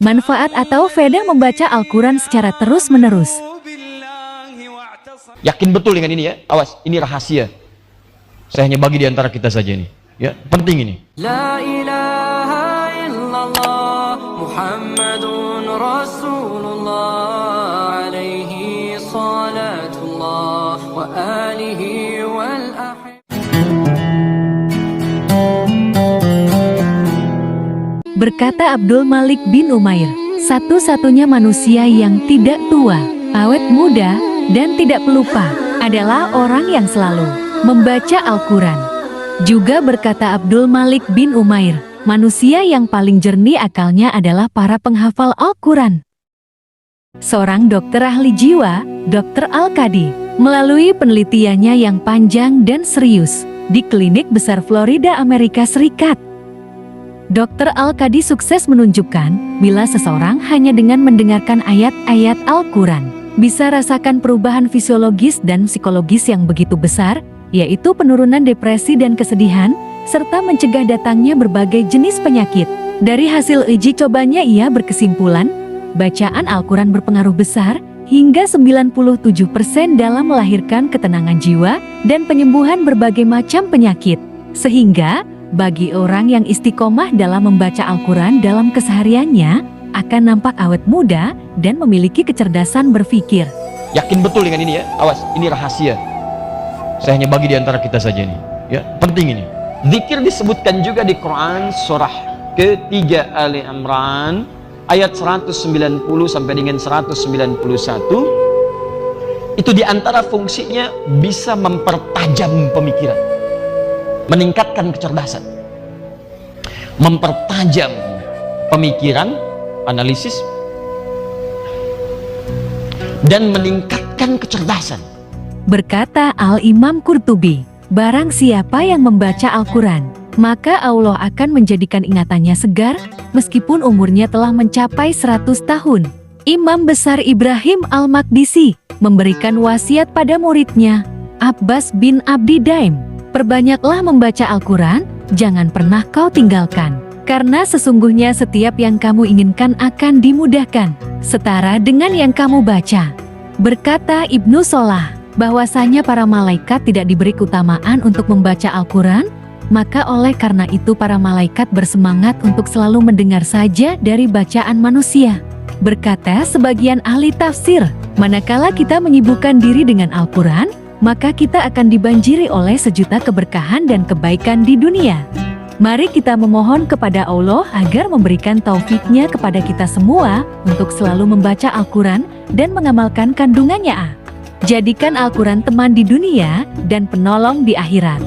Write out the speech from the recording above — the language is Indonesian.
Manfaat atau faedah membaca Al-Quran secara terus-menerus. Yakin betul dengan ini ya, awas, ini rahasia. Saya hanya bagi di antara kita saja ini. Ya, penting ini. La ilaha illallah Muhammadun Rasulullah alaihi salatullah wa alihi wal Berkata Abdul Malik bin Umair, satu-satunya manusia yang tidak tua, awet muda, dan tidak pelupa adalah orang yang selalu membaca Al-Quran. Juga berkata Abdul Malik bin Umair, manusia yang paling jernih akalnya adalah para penghafal Al-Quran. Seorang dokter ahli jiwa, Dr. Al-Qadi, melalui penelitiannya yang panjang dan serius di Klinik Besar Florida, Amerika Serikat, Dr. Al-Qadi sukses menunjukkan bila seseorang hanya dengan mendengarkan ayat-ayat Al-Quran bisa rasakan perubahan fisiologis dan psikologis yang begitu besar, yaitu penurunan depresi dan kesedihan, serta mencegah datangnya berbagai jenis penyakit. Dari hasil uji cobanya ia berkesimpulan, bacaan Al-Quran berpengaruh besar hingga 97% dalam melahirkan ketenangan jiwa dan penyembuhan berbagai macam penyakit. Sehingga, bagi orang yang istiqomah dalam membaca Al-Quran dalam kesehariannya, akan nampak awet muda dan memiliki kecerdasan berpikir. Yakin betul dengan ini ya, awas, ini rahasia. Saya hanya bagi di antara kita saja ini. Ya, penting ini. Zikir disebutkan juga di Quran surah ketiga Ali Imran ayat 190 sampai dengan 191. Itu di antara fungsinya bisa mempertajam pemikiran, meningkatkan kecerdasan, mempertajam pemikiran, analisis, dan meningkatkan kecerdasan. Berkata Al-Imam Qurtubi, barang siapa yang membaca Al-Quran, maka Allah akan menjadikan ingatannya segar, meskipun umurnya telah mencapai 100 tahun. Imam Besar Ibrahim Al-Maqdisi memberikan wasiat pada muridnya, Abbas bin Abdi Daim, perbanyaklah membaca Al-Quran, jangan pernah kau tinggalkan. Karena sesungguhnya setiap yang kamu inginkan akan dimudahkan, setara dengan yang kamu baca. Berkata Ibnu Solah, bahwasanya para malaikat tidak diberi keutamaan untuk membaca Al-Quran, maka oleh karena itu para malaikat bersemangat untuk selalu mendengar saja dari bacaan manusia. Berkata sebagian ahli tafsir, manakala kita menyibukkan diri dengan Al-Quran, maka kita akan dibanjiri oleh sejuta keberkahan dan kebaikan di dunia. Mari kita memohon kepada Allah agar memberikan taufiknya kepada kita semua untuk selalu membaca Al-Quran dan mengamalkan kandungannya. Jadikan Al-Quran teman di dunia dan penolong di akhirat.